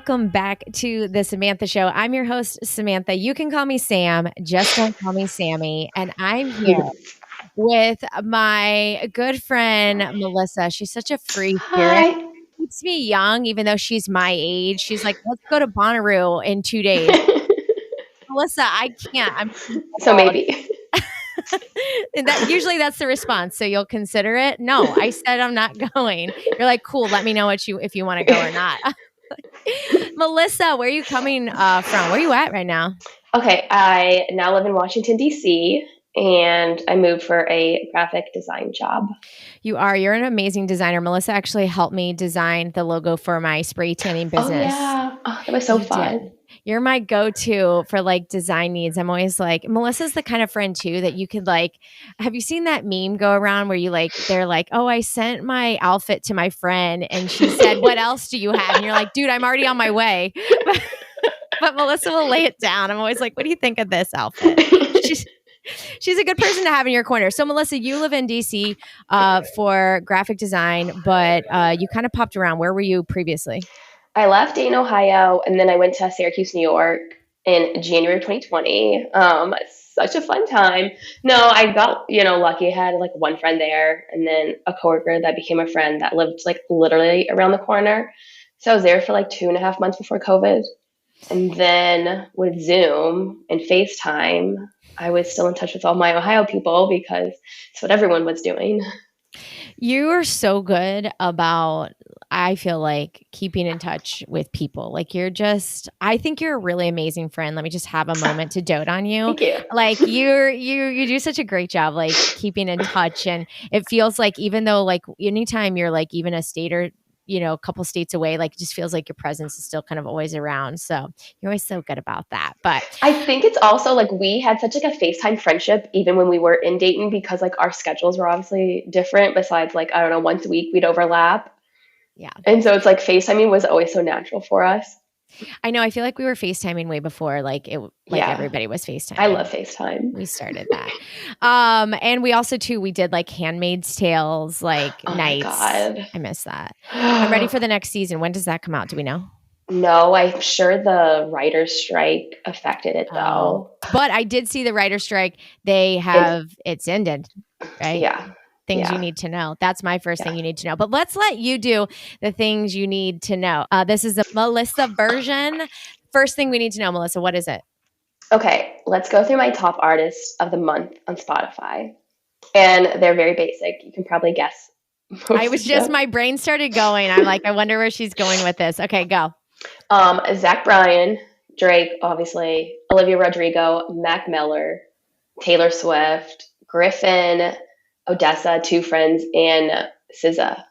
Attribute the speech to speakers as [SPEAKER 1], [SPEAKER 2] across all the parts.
[SPEAKER 1] welcome back to the Samantha Show. I'm your host, Samantha. You can call me Sam, just don't call me Sammy. And I'm here with my good friend, Melissa. She's such a free spirit.
[SPEAKER 2] Hi.
[SPEAKER 1] Keeps me young, even though she's my age. She's like, let's go to Bonnaroo in 2 days. Melissa, I can't. I'm too
[SPEAKER 2] So
[SPEAKER 1] old.
[SPEAKER 2] maybe.
[SPEAKER 1] And usually that's the response. So you'll consider it? No, I said I'm not going. You're like, cool. Let me know if you want to go or not. Melissa, where are you coming from? Where are you at right now?
[SPEAKER 2] Okay, I now live in Washington, D.C., and I moved for a graphic design job.
[SPEAKER 1] You're an amazing designer. Melissa actually helped me design the logo for my spray tanning business.
[SPEAKER 2] Oh, yeah. Oh, that was so fun.
[SPEAKER 1] Did. You're my go-to for like design needs. I'm always like, Melissa's the kind of friend too that you could like, have you seen that meme go around where they're like, oh, I sent my outfit to my friend and she said, what else do you have? And you're like, dude, I'm already on my way. But Melissa will lay it down. I'm always like, what do you think of this outfit? She's a good person to have in your corner. So Melissa, you live in DC for graphic design, but you kind of popped around. Where were you previously?
[SPEAKER 2] I left Dayton, Ohio, and then I went to Syracuse, New York in January of 2020. Such a fun time. No, I got, lucky. I had like one friend there and then a coworker that became a friend that lived like literally around the corner. So I was there for like 2.5 months before COVID. And then with Zoom and FaceTime, I was still in touch with all my Ohio people because it's what everyone was doing.
[SPEAKER 1] You are so good about, I feel like, keeping in touch with people. Like I think you're a really amazing friend. Let me just have a moment to dote on you.
[SPEAKER 2] Thank you.
[SPEAKER 1] Like you do such a great job, like keeping in touch. And it feels like even though like anytime you're like even a state or a couple states away, like it just feels like your presence is still kind of always around. So you're always so good about that. But
[SPEAKER 2] I think it's also like we had such like a FaceTime friendship even when we were in Dayton because like our schedules were obviously different. Besides like, I don't know, once a week we'd overlap.
[SPEAKER 1] Yeah.
[SPEAKER 2] And so it's like FaceTiming was always so natural for us.
[SPEAKER 1] I know. I feel like we were FaceTiming way before everybody was FaceTiming.
[SPEAKER 2] I love FaceTime.
[SPEAKER 1] We started that. And we also too, we did like Handmaid's Tales, like nights.
[SPEAKER 2] My God.
[SPEAKER 1] I miss that. I'm ready for the next season. When does that come out? Do we know?
[SPEAKER 2] No, I'm sure the writer's strike affected it though.
[SPEAKER 1] But I did see the writer's strike. It's ended, right?
[SPEAKER 2] Yeah.
[SPEAKER 1] Things you need to know. That's my first thing you need to know. But let's let you do the things you need to know. This is the Melissa version. First thing we need to know, Melissa, what is it?
[SPEAKER 2] Okay, let's go through my top artists of the month on Spotify. And they're very basic. You can probably guess.
[SPEAKER 1] My brain started going. I'm like, I wonder where she's going with this. Okay, go.
[SPEAKER 2] Zach Bryan, Drake, obviously, Olivia Rodrigo, Mac Miller, Taylor Swift, Griffin, Odessa, Two Friends, and SZA.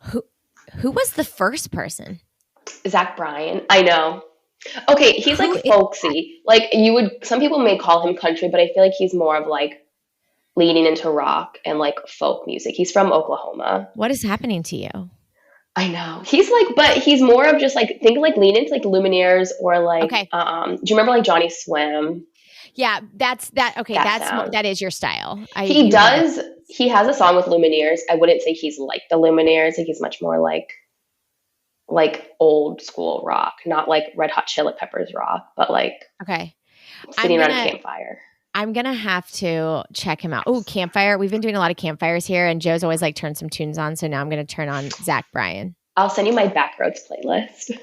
[SPEAKER 1] Who was the first person?
[SPEAKER 2] Zach Bryan. I know. Okay, he's like folksy. Like some people may call him country, but I feel like he's more of like leaning into rock and like folk music. He's from Oklahoma.
[SPEAKER 1] What is happening to you?
[SPEAKER 2] I know. He's like, but he's more of just like, think like lean into like Lumineers or like,
[SPEAKER 1] okay.
[SPEAKER 2] Do you remember like Johnny Swim?
[SPEAKER 1] Yeah, that's that. Okay, that is your style.
[SPEAKER 2] He has a song with Lumineers. I wouldn't say he's like the Lumineers. Like he's much more like old school rock, not like Red Hot Chili Peppers rock, but like sitting around a campfire.
[SPEAKER 1] I'm gonna have to check him out. Oh, Campfire. We've been doing a lot of campfires here, and Joe's always like turned some tunes on. So now I'm gonna turn on Zach Bryan.
[SPEAKER 2] I'll send you my Backroads playlist.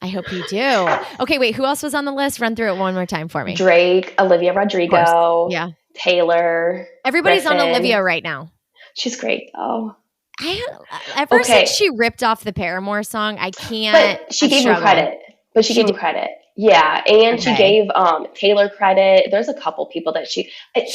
[SPEAKER 1] I hope you do. Okay, wait. Who else was on the list? Run through it one more time for me.
[SPEAKER 2] Drake, Olivia Rodrigo, Taylor.
[SPEAKER 1] Everybody's
[SPEAKER 2] Griffin.
[SPEAKER 1] on Olivia right now.
[SPEAKER 2] She's great though.
[SPEAKER 1] Ever since she ripped off the Paramore song, I can't.
[SPEAKER 2] But she gave him credit. Yeah, and she gave Taylor credit. There's a couple people that she wrote.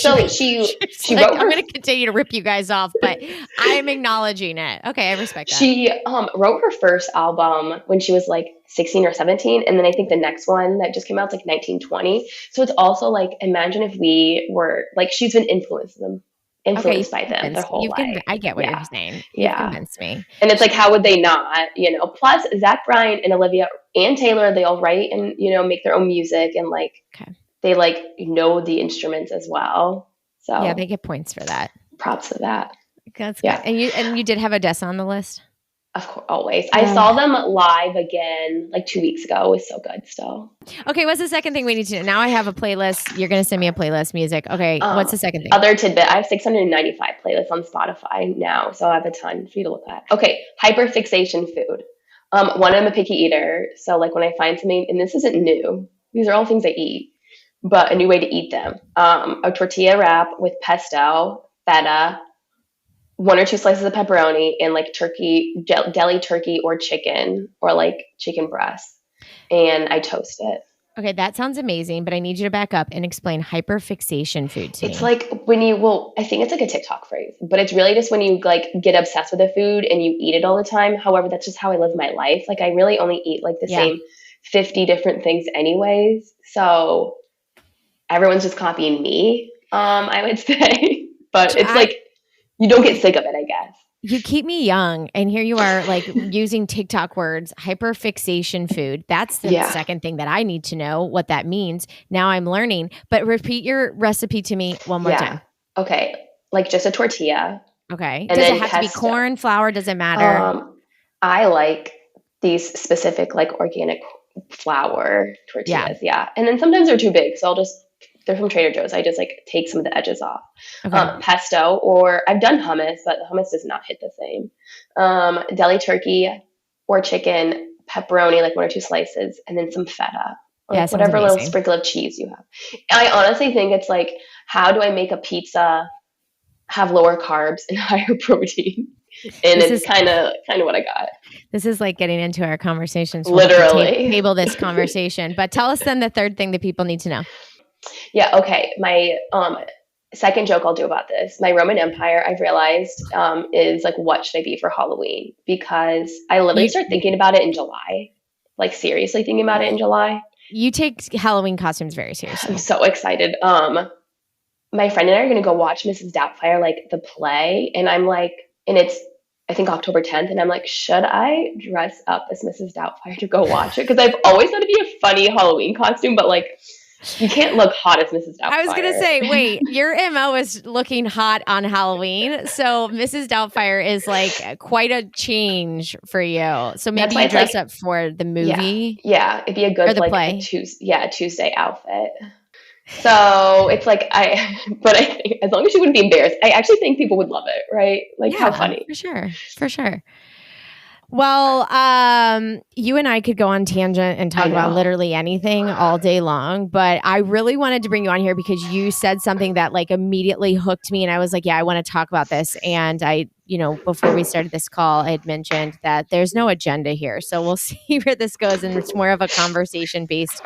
[SPEAKER 1] I'm going to continue to rip you guys off, but I'm acknowledging it. Okay, I respect that.
[SPEAKER 2] She wrote her first album when she was like 16 or 17, and then I think the next one that just came out is like 1920. So it's also like, imagine if we were like, she's been influenced by them their whole life.
[SPEAKER 1] I get what you're saying. You've convinced me.
[SPEAKER 2] And it's like, how would they not? Plus Zach Bryan and Olivia and Taylor, they all write and make their own music and like they like know the instruments as well. So
[SPEAKER 1] yeah, they get points for that.
[SPEAKER 2] Props to that.
[SPEAKER 1] That's good. And you did have Odessa on the list?
[SPEAKER 2] Of course, always. I saw them live again like 2 weeks ago. It was so good still.
[SPEAKER 1] Okay, what's the second thing we need to know? Now I have a playlist. You're going to send me a playlist music. Okay, what's the second thing?
[SPEAKER 2] Other tidbit, I have 695 playlists on Spotify now, so I have a ton for you to look at. Okay, hyperfixation food. One, I'm a picky eater, so like when I find something, and this isn't new, these are all things I eat, but a new way to eat them. A tortilla wrap with pesto, feta, one or two slices of pepperoni, and like turkey, deli turkey or chicken, or like chicken breast, and I toast it.
[SPEAKER 1] Okay, that sounds amazing, but I need you to back up and explain hyperfixation food to me.
[SPEAKER 2] It's like when I think it's like a TikTok phrase, but it's really just when you like get obsessed with a food and you eat it all the time. However, that's just how I live my life. Like I really only eat like the same 50 different things anyways. So everyone's just copying me, I would say. But it's like you don't get sick of it, I guess.
[SPEAKER 1] You keep me young, and here you are like using TikTok words, hyperfixation food. That's the second thing that I need to know what that means. Now I'm learning, but repeat your recipe to me one more time.
[SPEAKER 2] Okay. Like just a tortilla.
[SPEAKER 1] Okay. Does it have to be corn, flour? Does it matter?
[SPEAKER 2] I like these specific like organic flour tortillas. Yeah. And then sometimes they're too big. So they're from Trader Joe's. I just like take some of the edges off. Okay. Pesto, or I've done hummus, but the hummus does not hit the same. Deli turkey or chicken, pepperoni, like one or two slices, and then some feta. Or whatever little sprinkle of cheese you have. I honestly think it's like, how do I make a pizza have lower carbs and higher protein? And it's kind of what I got.
[SPEAKER 1] This is like getting into our conversations.
[SPEAKER 2] Literally.
[SPEAKER 1] Table this conversation. But tell us then the third thing that people need to know.
[SPEAKER 2] Yeah, okay. My second joke I'll do about this, my Roman Empire, I've realized is like, what should I be for Halloween? Because I literally start thinking about it in July, like seriously thinking about it in July.
[SPEAKER 1] You take Halloween costumes very seriously.
[SPEAKER 2] I'm so excited. My friend and I are going to go watch Mrs. Doubtfire, like the play. And I'm like, and it's, I think October 10th. And I'm like, should I dress up as Mrs. Doubtfire to go watch it? Because I've always thought it'd be a funny Halloween costume, but like, you can't look hot as Mrs. Doubtfire.
[SPEAKER 1] I was going to say, wait, your MO is looking hot on Halloween. So Mrs. Doubtfire is like quite a change for you. So maybe you dress up for the movie.
[SPEAKER 2] Yeah. It'd be a good like Tuesday outfit. So it's like but I think as long as she wouldn't be embarrassed, I actually think people would love it, right? Like how funny.
[SPEAKER 1] For sure. Well, you and I could go on tangent and talk about literally anything all day long, but I really wanted to bring you on here because you said something that like immediately hooked me, and I was like, yeah, I want to talk about this. And I, before we started this call, I had mentioned that there's no agenda here. So we'll see where this goes, and it's more of a conversation-based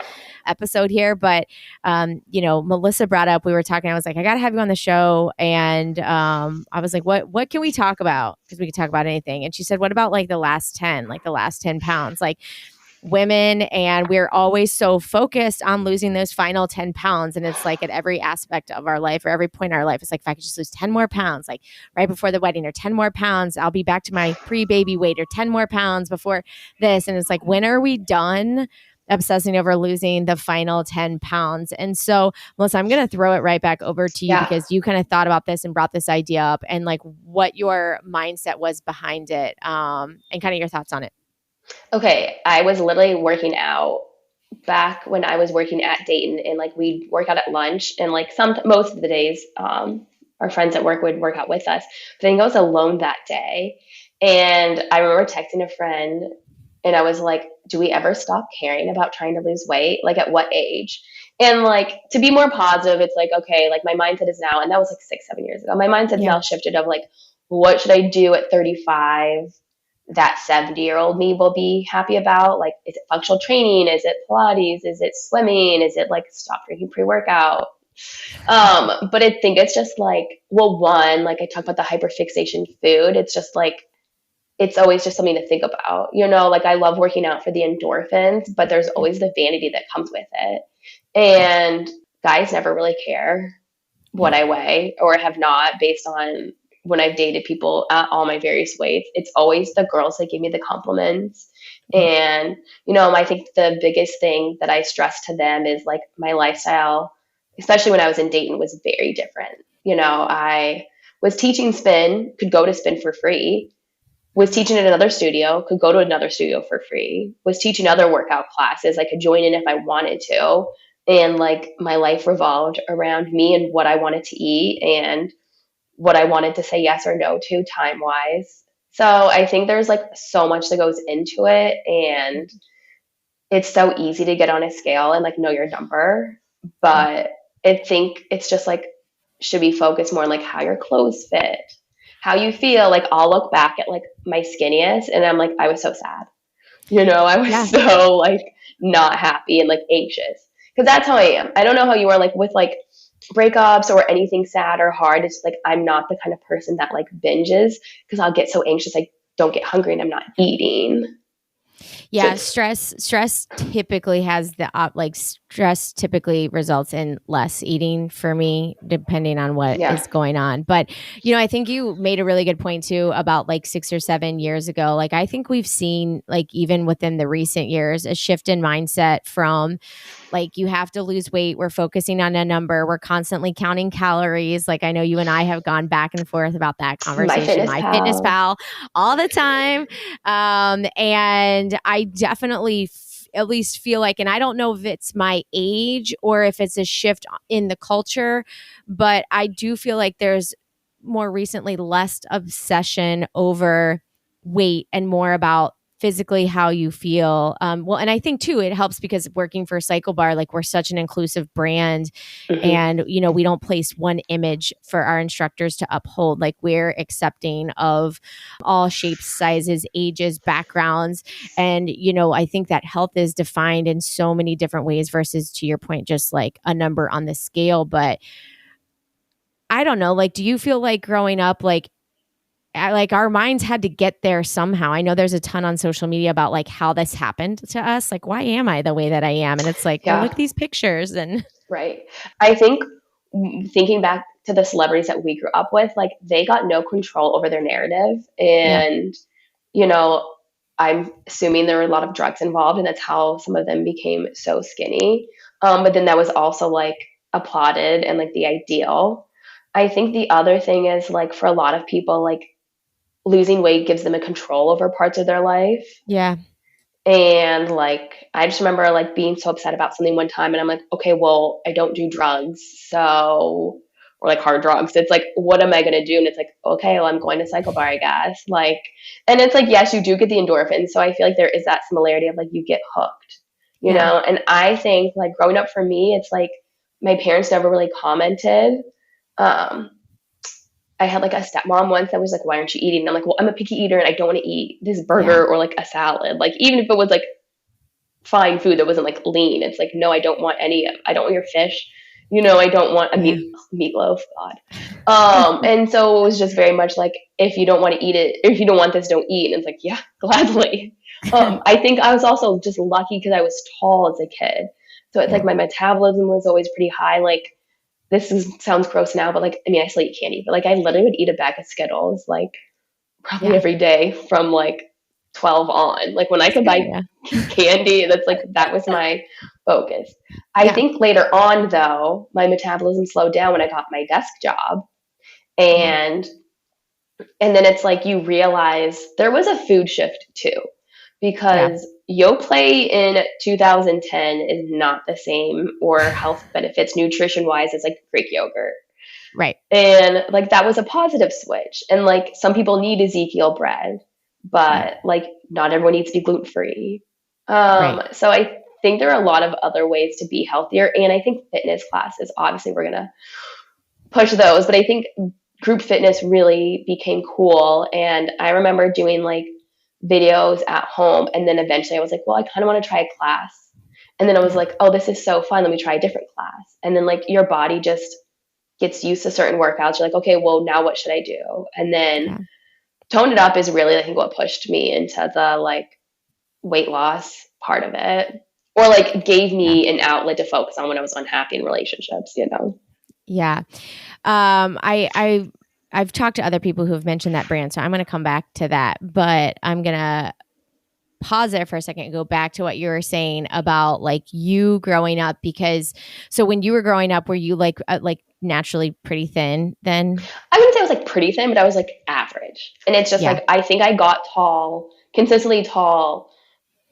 [SPEAKER 1] episode here. But Melissa brought up, we were talking, I was like, I gotta have you on the show. And I was like, what can we talk about? Because we could talk about anything. And she said, what about like the last 10 pounds, like women, and we're always so focused on losing those final 10 pounds. And it's like at every aspect of our life or every point in our life, it's like, if I could just lose 10 more pounds, like right before the wedding, or 10 more pounds, I'll be back to my pre-baby weight, or 10 more pounds before this. And it's like, when are we done obsessing over losing the final 10 pounds? And so, Melissa, I'm going to throw it right back over to you because you kind of thought about this and brought this idea up, and like what your mindset was behind it, and kind of your thoughts on it.
[SPEAKER 2] Okay. I was literally working out back when I was working at Dayton, and like we'd work out at lunch, and like most of the days, our friends at work would work out with us. But I think I was alone that day. And I remember texting a friend, and I was like, do we ever stop caring about trying to lose weight? Like at what age? And like, to be more positive, it's like, okay, like my mindset is now, and that was like 6-7 years ago. My mindset's now shifted of like, what should I do at 35 that 70-year-old me will be happy about? Like, is it functional training? Is it Pilates? Is it swimming? Is it like stop drinking pre-workout? But I think it's just like, well, one, like I talk about the hyperfixation food. It's just like, it's always just something to think about, like I love working out for the endorphins, but there's always the vanity that comes with it. And guys never really care what I weigh or have not, based on when I've dated people at all my various weights. It's always the girls that give me the compliments. And, I think the biggest thing that I stress to them is like my lifestyle, especially when I was in Dayton, was very different. I was teaching spin, could go to spin for free. was teaching at another studio, could go to another studio for free, was teaching other workout classes. I could join in if I wanted to. And like my life revolved around me and what I wanted to eat and what I wanted to say yes or no to time wise. So I think there's like so much that goes into it. And it's so easy to get on a scale and like know your number.
[SPEAKER 1] Yeah.
[SPEAKER 2] But I think it's just like should be focused more on like how your clothes fit, how you feel. Like I'll look back at like my skinniest and I'm like, I was so sad. I was
[SPEAKER 1] Yeah.
[SPEAKER 2] so like not happy and like anxious. Because that's how I am. I don't know how you are like with like breakups or anything sad or hard. It's like I'm not the kind of person that like binges because I'll get so anxious I don't get hungry and I'm not eating. So
[SPEAKER 1] Yeah, stress typically has the stress typically results in less eating for me depending on what
[SPEAKER 2] yeah,
[SPEAKER 1] is going on. But I think you made a really good point too about like 6 or 7 years ago. Like I think we've seen like even within the recent years a shift in mindset from like you have to lose weight, we're focusing on a number, we're constantly counting calories. Like I know you and I have gone back and forth about that
[SPEAKER 2] my
[SPEAKER 1] conversation,
[SPEAKER 2] fitness
[SPEAKER 1] my fitness
[SPEAKER 2] pal.
[SPEAKER 1] pal all the time. And I definitely at least feel like, and I don't know if it's my age or if it's a shift in the culture, but I do feel like there's more recently less obsession over weight and more about physically how you feel. Well, and I think too, it helps because working for Cycle Bar, like we're such an inclusive brand
[SPEAKER 2] Hmm.
[SPEAKER 1] and, we don't place one image for our instructors to uphold. Like we're accepting of all shapes, sizes, ages, backgrounds. And, I think that health is defined in so many different ways versus to your point, just like a number on the scale. But I don't know, like, do you feel like growing up, like our minds had to get there somehow? I know there's a ton on social media about like how this happened to us. Like, why am I the way that I am? And it's like, well, look
[SPEAKER 2] Yeah,
[SPEAKER 1] at these pictures and
[SPEAKER 2] right. I think thinking back to the celebrities that we grew up with, like they got no control over their narrative.
[SPEAKER 1] yeah,
[SPEAKER 2] And, you know, I'm assuming there were a lot of drugs involved, and that's how some of them became so skinny. But then that was also like applauded and like the ideal. I think the other thing is like for a lot of people, like losing weight gives them a control over parts of their life.
[SPEAKER 1] yeah,
[SPEAKER 2] And like, I just remember like being so upset about something one time, and I'm like, okay, well, I don't do drugs, so or like hard drugs. It's like, what am I gonna do? And it's like, okay, well, I'm going to Cycle Bar, I guess. Like, and it's like, yes, you do get the endorphins, so I feel like there is that similarity of like you get hooked,
[SPEAKER 1] yeah,
[SPEAKER 2] And I think like growing up for me, it's like my parents never really commented. Um, I had like a stepmom once that was like, "Why aren't you eating?" And I'm like, "Well, I'm a picky eater and I don't want to eat this
[SPEAKER 1] yeah,
[SPEAKER 2] burger or like a salad. Like even if it was like fine food that wasn't like lean, it's like no, I don't want any. I don't want your fish. I don't want a
[SPEAKER 1] yeah,
[SPEAKER 2] meatloaf. God. And so it was just very much like if you don't want to eat it, if you don't want this, don't eat. And it's like yeah, gladly. I think I was also just lucky because I was tall as a kid, so it's
[SPEAKER 1] yeah,
[SPEAKER 2] like my metabolism was always pretty high. Like sounds gross now, but like I mean, I still eat candy, but like I literally would eat a bag of Skittles like probably
[SPEAKER 1] yeah,
[SPEAKER 2] every day from like 12 on. Like when I could buy
[SPEAKER 1] yeah,
[SPEAKER 2] candy, that's like that was my focus. I
[SPEAKER 1] yeah,
[SPEAKER 2] think later on though, my metabolism slowed down when I got my desk job.
[SPEAKER 1] yeah,
[SPEAKER 2] And then it's like you realize there was a food shift too
[SPEAKER 1] yeah,
[SPEAKER 2] because Yoplait in 2010 is not the same or health benefits nutrition wise as like Greek yogurt.
[SPEAKER 1] right,
[SPEAKER 2] And like that was a positive switch. And like some people need Ezekiel bread,
[SPEAKER 1] yeah,
[SPEAKER 2] but like not everyone needs to be gluten free.
[SPEAKER 1] right,
[SPEAKER 2] So I think there are a lot of other ways to be healthier. And I think fitness classes, obviously, we're going to push those. But I think group fitness really became cool. And I remember doing like videos at home. And then eventually I was like, well, I kind of want to try a class. And then I was
[SPEAKER 1] yeah,
[SPEAKER 2] like, oh, this is so fun. Let me try a different class. And then like your body just gets used to certain workouts. You're like, okay, well, now what should I do? And then
[SPEAKER 1] yeah,
[SPEAKER 2] tone it up is really, I think, what pushed me into the like weight loss part of it, or like gave
[SPEAKER 1] yeah,
[SPEAKER 2] me an outlet to focus on when I was unhappy in relationships.
[SPEAKER 1] yeah. I've talked to other people who have mentioned that brand, so I'm going to come back to that, but I'm going to pause there for a second and go back to what you were saying about like you growing up, because so when you were growing up, were you like naturally pretty thin then?
[SPEAKER 2] I wouldn't say I was like pretty thin, but I was like average. And it's just
[SPEAKER 1] Yeah.
[SPEAKER 2] like I think I got tall, consistently tall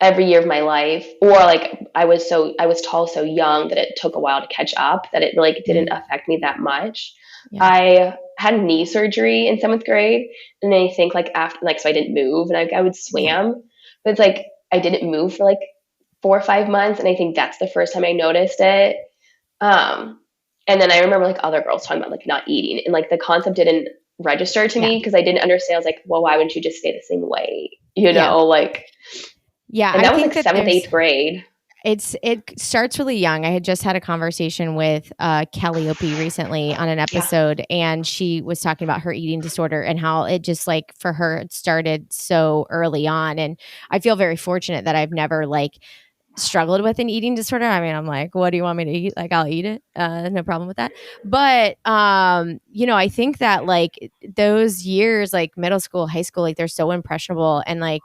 [SPEAKER 2] every year of my life, or like I was tall so young that it took a while to catch up, that it like didn't affect me that much.
[SPEAKER 1] Yeah.
[SPEAKER 2] I had knee surgery in seventh grade, and I think like after like so I didn't move, and I would swam, but it's like I didn't move for like 4 or 5 months, and I think that's the first time I noticed it. Um, and then I remember like other girls talking about like not eating, and like the concept didn't register to
[SPEAKER 1] Yeah.
[SPEAKER 2] me because I didn't understand. I was like, well, why wouldn't you just stay the same weight?
[SPEAKER 1] Yeah.
[SPEAKER 2] Like,
[SPEAKER 1] Yeah.
[SPEAKER 2] and
[SPEAKER 1] I
[SPEAKER 2] that was
[SPEAKER 1] think
[SPEAKER 2] like
[SPEAKER 1] that
[SPEAKER 2] seventh, eighth grade.
[SPEAKER 1] it starts really young. I had just had a conversation with Calliope recently on an
[SPEAKER 2] Yeah,
[SPEAKER 1] episode, and she was talking about her eating disorder and how it just like for her it started so early on. And I feel very fortunate that I've never like struggled with an eating disorder. I mean, I'm like, what do you want me to eat? Like, I'll eat it. No problem with that. But I think that like those years, like middle school, high school, like they're so impressionable. And like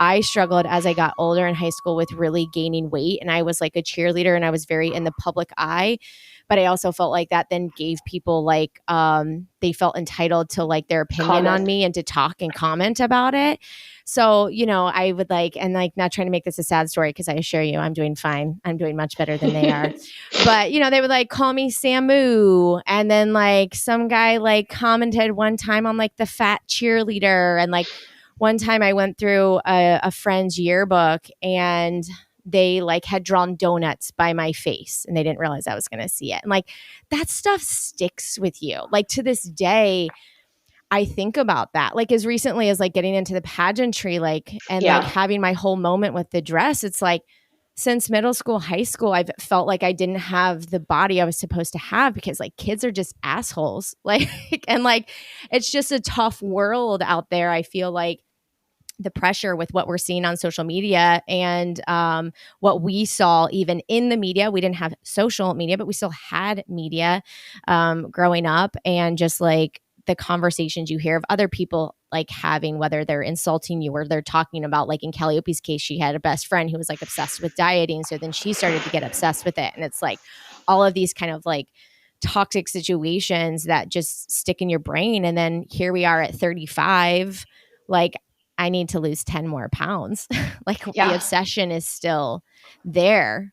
[SPEAKER 1] I struggled as I got older in high school with really gaining weight. And I was like a cheerleader and I was very in the public eye. But I also felt like that then gave people like they felt entitled to like their opinion on
[SPEAKER 2] comment.
[SPEAKER 1] me and to talk and comment about it. So, I would like, and like not trying to make this a sad story because I assure you I'm doing fine. I'm doing much better than they are. But, they would like call me Samu. And then like some guy like commented one time on like the fat cheerleader. And like one time I went through a friend's yearbook and they like had drawn donuts by my face and they didn't realize I was going to see it. And like that stuff sticks with you. Like to this day, I think about that, like as recently as like getting into the pageantry, like, and like
[SPEAKER 2] Yeah,
[SPEAKER 1] having my whole moment with the dress. It's like since middle school, high school, I've felt like I didn't have the body I was supposed to have because like kids are just assholes. Like, and like, it's just a tough world out there. I feel like the pressure with what we're seeing on social media and what we saw even in the media. We didn't have social media, but we still had media growing up, and just like the conversations you hear of other people like having, whether they're insulting you or they're talking about, like in Calliope's case, she had a best friend who was like obsessed with dieting. So then she started to get obsessed with it. And it's like all of these kind of like toxic situations that just stick in your brain. And then here we are at 35, like I need to lose 10 more pounds. Like the
[SPEAKER 2] yeah,
[SPEAKER 1] obsession is still there.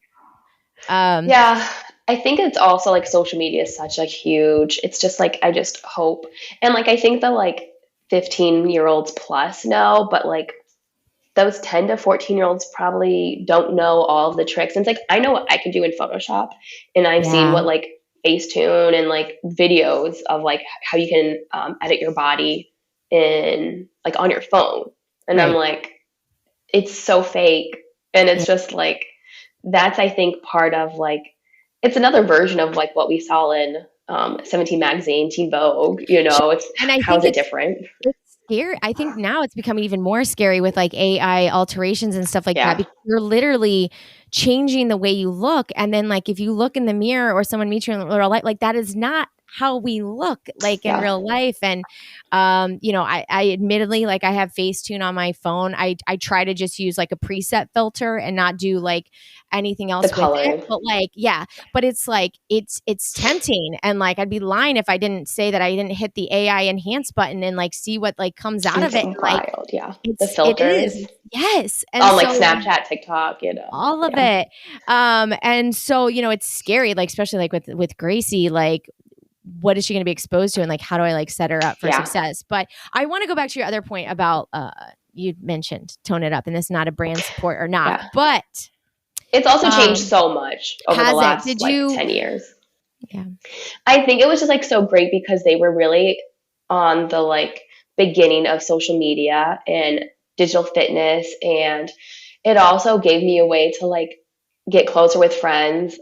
[SPEAKER 2] yeah. I think it's also like social media is such a huge. It's just like I just hope, and like I think the like 15-year-olds plus know, but like those 10 to 14-year-olds probably don't know all of the tricks. And it's like I know what I can do in Photoshop, and I've seen
[SPEAKER 1] Yeah.
[SPEAKER 2] what like Facetune and like videos of like how you can edit your body in like on your phone, and I'm
[SPEAKER 1] Right.
[SPEAKER 2] like, it's so fake, and it's just like that's I think part of like it's another version of like what we saw in 17 magazine, Teen Vogue. It's
[SPEAKER 1] And I
[SPEAKER 2] how
[SPEAKER 1] think
[SPEAKER 2] is it different?
[SPEAKER 1] it's scary. I think now it's becoming even more scary with like AI alterations and stuff like that,
[SPEAKER 2] Yeah,
[SPEAKER 1] because you're literally changing the way you look. And then like if you look in the mirror or someone meets you in real life, like that is not how we look like in
[SPEAKER 2] yeah.
[SPEAKER 1] real life. And I admittedly like I have Facetune on my phone. I try to just use like a preset filter and not do like anything
[SPEAKER 2] The
[SPEAKER 1] else with it.
[SPEAKER 2] color.
[SPEAKER 1] But like, yeah, but it's like it's tempting, and like I'd be lying if I didn't say that I didn't hit the AI enhance button and like see what like comes out of
[SPEAKER 2] It's
[SPEAKER 1] it. And like
[SPEAKER 2] wild, yeah. The
[SPEAKER 1] it
[SPEAKER 2] filters
[SPEAKER 1] is. Yes. And
[SPEAKER 2] on like
[SPEAKER 1] so
[SPEAKER 2] Snapchat, TikTok,
[SPEAKER 1] all of
[SPEAKER 2] yeah,
[SPEAKER 1] it. And so, it's scary, like especially like with Gracie, like what is she going to be exposed to, and like how do I like set her up for
[SPEAKER 2] yeah,
[SPEAKER 1] success? But I want to go back to your other point about you mentioned tone it up, and this is not a brand support or knock,
[SPEAKER 2] yeah.
[SPEAKER 1] but
[SPEAKER 2] It's also changed
[SPEAKER 1] um
[SPEAKER 2] so much over the
[SPEAKER 1] has it?
[SPEAKER 2] last
[SPEAKER 1] Did
[SPEAKER 2] like
[SPEAKER 1] you
[SPEAKER 2] 10 years.
[SPEAKER 1] Yeah.
[SPEAKER 2] I think it was just like so great because they were really on the like beginning of social media and digital fitness, and it also gave me a way to like get closer with friends.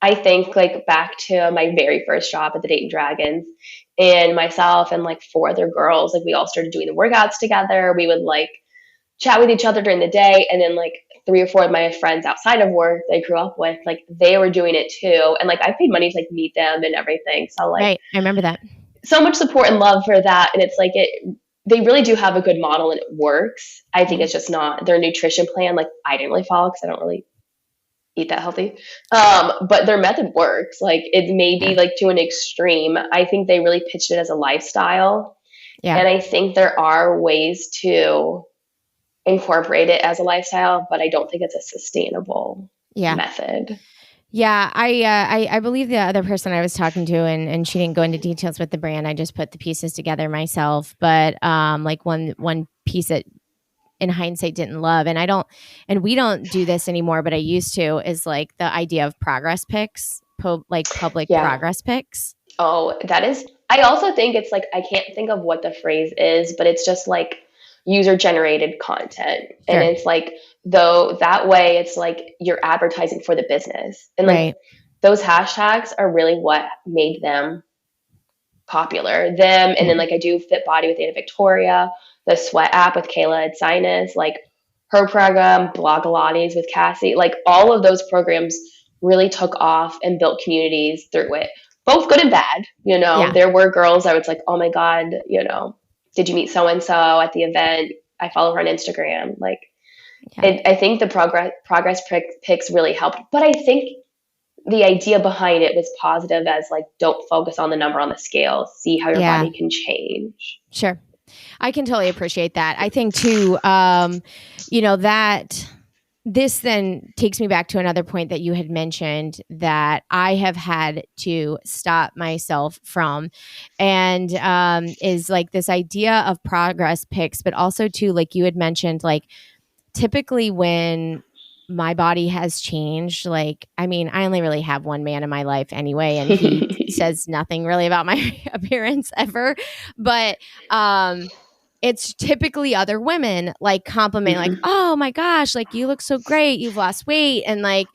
[SPEAKER 2] I think like back to my very first job at the Dayton Dragons, and myself and like four other girls, like we all started doing the workouts together. We would like chat with each other during the day, and then like three or four of my friends outside of work that I grew up with, like they were doing it too, and like I paid money to like meet them and everything. So like
[SPEAKER 1] Right. I remember that.
[SPEAKER 2] so much support and love for that, and it's like it. they really do have a good model and it works. I think
[SPEAKER 1] Mhm.
[SPEAKER 2] it's just not their nutrition plan. Like I didn't really follow because I don't really eat that healthy. But their method works. Like it may
[SPEAKER 1] Yeah.
[SPEAKER 2] be like to an extreme. I think they really pitched it as a lifestyle.
[SPEAKER 1] Yeah.
[SPEAKER 2] And I think there are ways to incorporate it as a lifestyle, but I don't think it's a sustainable
[SPEAKER 1] Yeah.
[SPEAKER 2] method.
[SPEAKER 1] Yeah, I believe the other person I was talking to, and she didn't go into details with the brand. I just put the pieces together myself. But like one piece that in hindsight didn't love, and I don't, and we don't do this anymore, but I used to, is like the idea of progress pics, like public
[SPEAKER 2] Yeah.
[SPEAKER 1] progress pics.
[SPEAKER 2] Oh, that is. I also think it's like, I can't think of what the phrase is, but it's just like user generated content. And
[SPEAKER 1] Sure.
[SPEAKER 2] it's like, though, that way it's like you're advertising for the business. And like
[SPEAKER 1] Right.
[SPEAKER 2] those hashtags are really what made them popular. Them, and
[SPEAKER 1] Yeah.
[SPEAKER 2] then like I do Fit Body with Anna Victoria, the Sweat app with Kayla Sinus, like her program, Blogilates with Cassie, like all of those programs really took off and built communities through it. Both good and bad, you know.
[SPEAKER 1] Yeah.
[SPEAKER 2] There were girls I was like, oh my God, you know, did you meet so and so at the event? I follow her on Instagram. Like,
[SPEAKER 1] Yeah.
[SPEAKER 2] I think the progress pics really helped, but I think the idea behind it was positive, as like, don't focus on the number on the scale, see how your
[SPEAKER 1] Yeah.
[SPEAKER 2] body can change.
[SPEAKER 1] Sure. I can totally appreciate that. I think too, that this then takes me back to another point that you had mentioned that I have had to stop myself from, and is like this idea of progress pics, but also too, like you had mentioned, like typically when my body has changed, like, I mean, I only really have one man in my life anyway, and he says nothing really about my appearance ever, but it's typically other women like compliment, like,
[SPEAKER 2] Mhm.
[SPEAKER 1] oh my gosh, like you look so great, you've lost weight, and like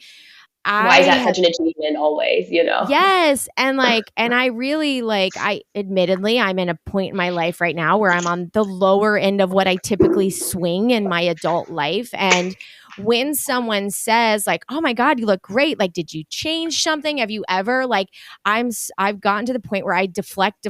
[SPEAKER 2] Why is
[SPEAKER 1] I
[SPEAKER 2] that
[SPEAKER 1] have,
[SPEAKER 2] such an achievement always, you know?
[SPEAKER 1] yes, and like, and I really like, I admittedly, I'm in a point in my life right now where I'm on the lower end of what I typically swing in my adult life. And when someone says like, oh my God, you look great, like, did you change something? Have you ever, like, I've gotten to the point where I deflect,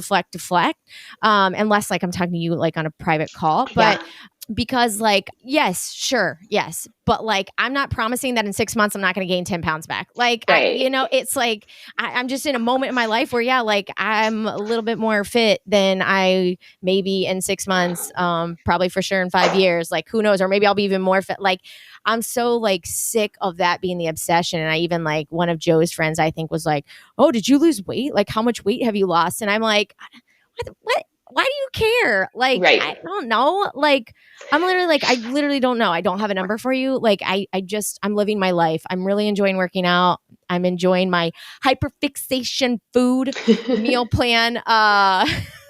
[SPEAKER 1] unless like I'm talking to you like on a private call,
[SPEAKER 2] Yeah.
[SPEAKER 1] but because like, yes, sure, yes, but like I'm not promising that in 6 months I'm not going to gain 10 pounds back. Like
[SPEAKER 2] Right.
[SPEAKER 1] it's like I'm just in a moment in my life where, yeah, like I'm a little bit more fit than I maybe in 6 months, probably for sure in 5 years, like who knows, or maybe I'll be even more fit. Like I'm so like sick of that being the obsession. And I even, like, one of Joe's friends, I think, was like, oh, did you lose weight? Like how much weight have you lost? And I'm like, what? Why do you care? Like, I
[SPEAKER 2] Right.
[SPEAKER 1] don't know. Like, I'm literally like, I literally don't know. I don't have a number for you. Like, I'm living my life. I'm really enjoying working out. I'm enjoying my hyperfixation food meal plan,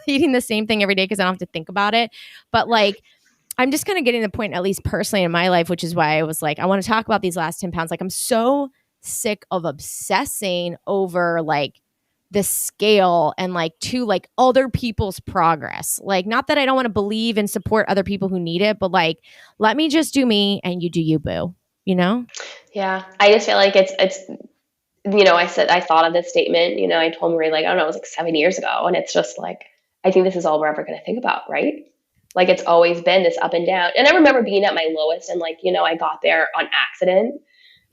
[SPEAKER 1] eating the same thing every day because I don't have to think about it. But like, I'm just kind of getting to the point, at least personally in my life, which is why I was like, I want to talk about these last 10 pounds. Like, I'm so sick of obsessing over like the scale and like to like other people's progress. Like, not that I don't want to believe and support other people who need it, but like, let me just do me and you do you, boo. You know?
[SPEAKER 2] Yeah. I just feel like it's I thought of this statement, I told Marie, like, I don't know, it was like 7 years ago. And it's just like, I think this is all we're ever going to think about, right? Like, it's always been this up and down. And I remember being at my lowest and like, I got there on accident.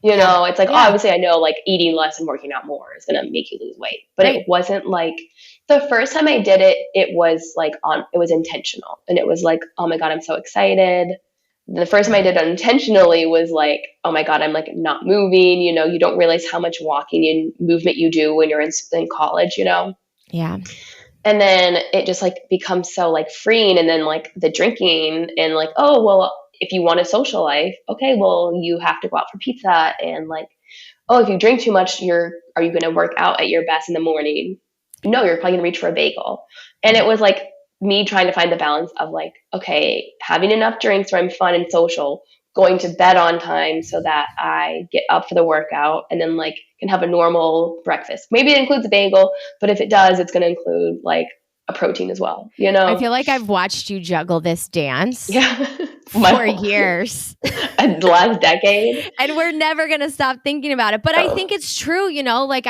[SPEAKER 1] Yeah.
[SPEAKER 2] It's like,
[SPEAKER 1] Yeah.
[SPEAKER 2] obviously I know like eating less and working out more is going to make you lose weight. But
[SPEAKER 1] Right.
[SPEAKER 2] it wasn't like the first time I did it, it was like it was intentional. And it was like, oh my God, I'm so excited. The first time I did it unintentionally was like, oh my God, I'm like not moving. You don't realize how much walking and movement you do when you're in college.
[SPEAKER 1] Yeah.
[SPEAKER 2] And then it just like becomes so like freeing. And then like the drinking and like, oh, well, if you want a social life, okay, well, you have to go out for pizza. And like, oh, if you drink too much, are you going to work out at your best in the morning? No, you're probably going to reach for a bagel. And it was like me trying to find the balance of like, okay, having enough drinks where I'm fun and social, going to bed on time so that I get up for the workout, and then like can have a normal breakfast. Maybe it includes a bagel, but if it does, it's going to include like a protein as well,
[SPEAKER 1] I feel like I've watched you juggle this dance for years.
[SPEAKER 2] The last decade.
[SPEAKER 1] And we're never going to stop thinking about it. But I think it's true, like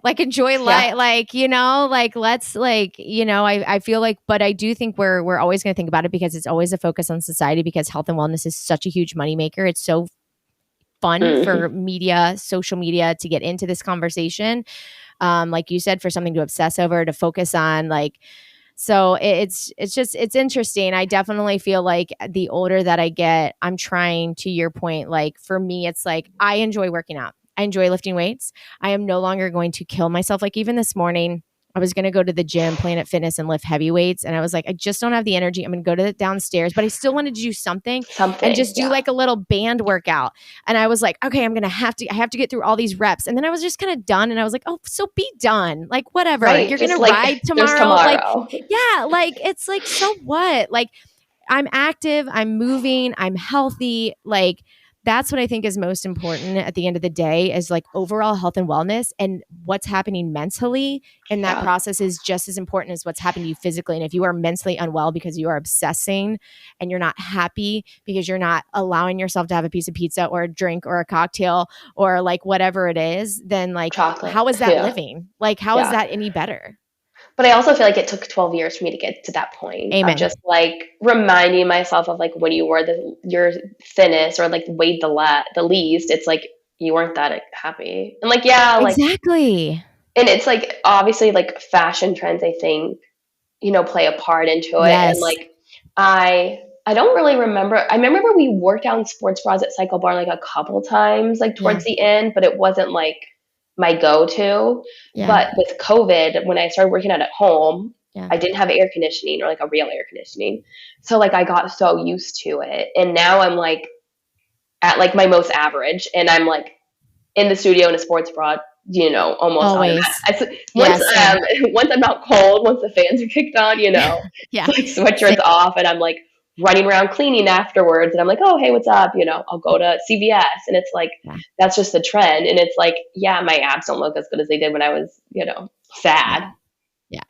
[SPEAKER 1] Like enjoy
[SPEAKER 2] Yeah.
[SPEAKER 1] life, like, like let's like, I feel like, but I do think we're always going to think about it because it's always a focus on society because health and wellness is such a huge moneymaker. It's so fun
[SPEAKER 2] Hmm.
[SPEAKER 1] for media, social media to get into this conversation. Like you said, for something to obsess over, to focus on, like, so it's interesting. I definitely feel like the older that I get, I'm trying, to your point, like for me, it's like I enjoy working out. I enjoy lifting weights. I am no longer going to kill myself. Like even this morning, I was going to go to the gym, Planet Fitness, and lift heavy weights. And I was like, I just don't have the energy. I'm going to go to the downstairs, but I still wanted to do something and
[SPEAKER 2] Something.
[SPEAKER 1] just do
[SPEAKER 2] Yeah.
[SPEAKER 1] like a little band workout. And I was like, okay, I have to get through all these reps. And then I was just kind of done. And I was like, oh, so be done. Like, whatever.
[SPEAKER 2] Right.
[SPEAKER 1] You're going
[SPEAKER 2] Just
[SPEAKER 1] to
[SPEAKER 2] like
[SPEAKER 1] ride
[SPEAKER 2] there's
[SPEAKER 1] tomorrow. Like,
[SPEAKER 2] tomorrow.
[SPEAKER 1] yeah, like it's like, so what? Like, I'm active, I'm moving, I'm healthy. Like, that's what I think is most important at the end of the day is like overall health and wellness, and what's happening mentally in that
[SPEAKER 2] Yeah.
[SPEAKER 1] process is just as important as what's happening to you physically. And if you are mentally unwell because you are obsessing and you're not happy because you're not allowing yourself to have a piece of pizza or a drink or a cocktail or like whatever it is, then like,
[SPEAKER 2] Chocolate.
[SPEAKER 1] how is that
[SPEAKER 2] Yeah.
[SPEAKER 1] living? Like, how is
[SPEAKER 2] Yeah.
[SPEAKER 1] that any better?
[SPEAKER 2] But I also feel like it took 12 years for me to get to that point of
[SPEAKER 1] Amen.
[SPEAKER 2] just like reminding myself of like when you were your thinnest or like weighed the least, it's like you weren't that like, happy. And like, yeah, like,
[SPEAKER 1] Exactly.
[SPEAKER 2] and it's like obviously like fashion trends, I think, play a part into it. And
[SPEAKER 1] Yes.
[SPEAKER 2] like, I don't really remember. I remember we worked out in sports bras at Cycle Bar like a couple times, like
[SPEAKER 1] Yeah.
[SPEAKER 2] towards the end, but it wasn't like my go-to.
[SPEAKER 1] Yeah.
[SPEAKER 2] But with COVID, when I started working out at home,
[SPEAKER 1] Yeah.
[SPEAKER 2] I didn't have air conditioning or like a real air conditioning. So like I got so used to it. And now I'm like at like my most average and I'm like in the studio in a sports bra, almost
[SPEAKER 1] Always.
[SPEAKER 2] automatic. Once
[SPEAKER 1] Yes. Same.
[SPEAKER 2] once I'm out cold, once the fans are kicked on,
[SPEAKER 1] Yeah.
[SPEAKER 2] like
[SPEAKER 1] Same.
[SPEAKER 2] sweatshirts off and I'm like running around cleaning afterwards and I'm like, oh hey, what's up? I'll go to CVS and it's like
[SPEAKER 1] Yeah.
[SPEAKER 2] that's just the trend. And it's like, yeah, my abs don't look as good as they did when I was,
[SPEAKER 1] Yeah.
[SPEAKER 2] sad.
[SPEAKER 1] Yeah.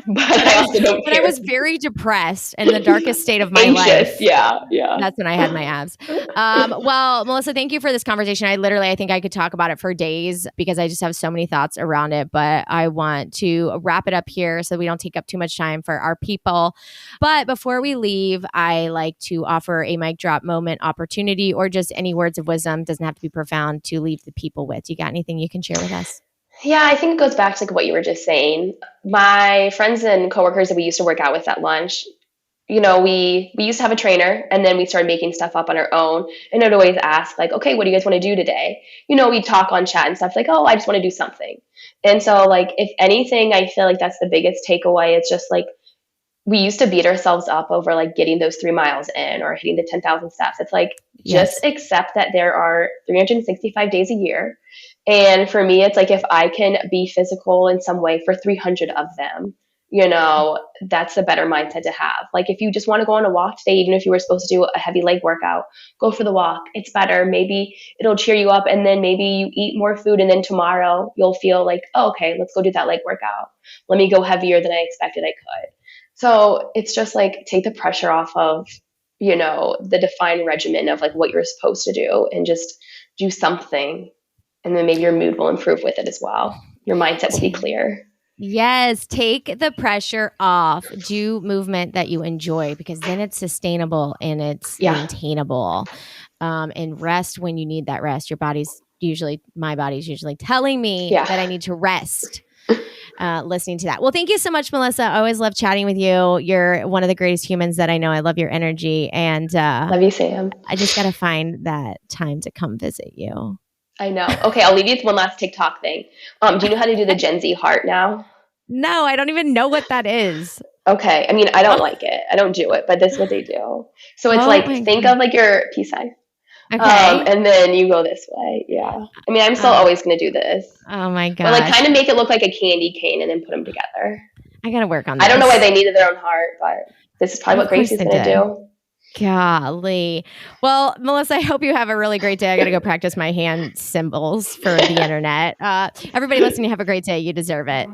[SPEAKER 2] But I also don't
[SPEAKER 1] But I
[SPEAKER 2] care.
[SPEAKER 1] was very depressed in the darkest state of my
[SPEAKER 2] Anxious,
[SPEAKER 1] life.
[SPEAKER 2] yeah, yeah.
[SPEAKER 1] That's when I had my abs. Well, Melissa, thank you for this conversation. I think I could talk about it for days because I just have so many thoughts around it. But I want to wrap it up here so we don't take up too much time for our people. But before we leave, I like to offer a mic drop moment opportunity or just any words of wisdom. Doesn't have to be profound, to leave the people with. You got anything you can share with us?
[SPEAKER 2] Yeah, I think it goes back to like what you were just saying. My friends and coworkers that we used to work out with at lunch, we used to have a trainer and then we started making stuff up on our own. And I'd always ask, like, okay, what do you guys want to do today? We'd talk on chat and stuff like, oh, I just want to do something. And so, like, if anything, I feel like that's the biggest takeaway. It's just like we used to beat ourselves up over like getting those 3 miles in or hitting the 10,000 steps. It's like, just
[SPEAKER 1] Yes.
[SPEAKER 2] accept that there are 365 days a year. And for me, it's like if I can be physical in some way for 300 of them, that's a better mindset to have. Like if you just want to go on a walk today, even if you were supposed to do a heavy leg workout, go for the walk. It's better. Maybe it'll cheer you up and then maybe you eat more food and then tomorrow you'll feel like, oh, okay, let's go do that leg workout. Let me go heavier than I expected I could. So it's just like take the pressure off of, the defined regimen of like what you're supposed to do and just do something. And then maybe your mood will improve with it as well. Your mindset will be clear.
[SPEAKER 1] Yes, take the pressure off. Do movement that you enjoy because then it's sustainable and it's
[SPEAKER 2] Yeah.
[SPEAKER 1] maintainable. And rest when you need that rest. My body's usually telling me
[SPEAKER 2] Yeah.
[SPEAKER 1] that I need to rest. Listening to that. Well, thank you so much, Melissa. I always love chatting with you. You're one of the greatest humans that I know. I love your energy. And
[SPEAKER 2] Love you, Sam.
[SPEAKER 1] I just got to find that time to come visit you.
[SPEAKER 2] I know. Okay, I'll leave you with one last TikTok thing. Do you know how to do the Gen Z heart now?
[SPEAKER 1] No, I don't even know what that is.
[SPEAKER 2] Okay. I mean, I don't like it. I don't do it, but this is what they do. So it's
[SPEAKER 1] Oh
[SPEAKER 2] like,
[SPEAKER 1] my
[SPEAKER 2] think
[SPEAKER 1] God.
[SPEAKER 2] of like your peace sign.
[SPEAKER 1] Okay.
[SPEAKER 2] And then you go this way. Yeah. I mean, I'm still always going to do this.
[SPEAKER 1] Oh my
[SPEAKER 2] But like
[SPEAKER 1] gosh.
[SPEAKER 2] kind of make it look like a candy cane and then put them together.
[SPEAKER 1] I got to work on this.
[SPEAKER 2] I don't know why they needed their own heart, but this is probably
[SPEAKER 1] Of
[SPEAKER 2] what Gracie's
[SPEAKER 1] course
[SPEAKER 2] going
[SPEAKER 1] they
[SPEAKER 2] to do.
[SPEAKER 1] Golly. Well, Melissa, I hope you have a really great day. I got to go practice my hand symbols for the internet. Everybody listening, have a great day. You deserve it.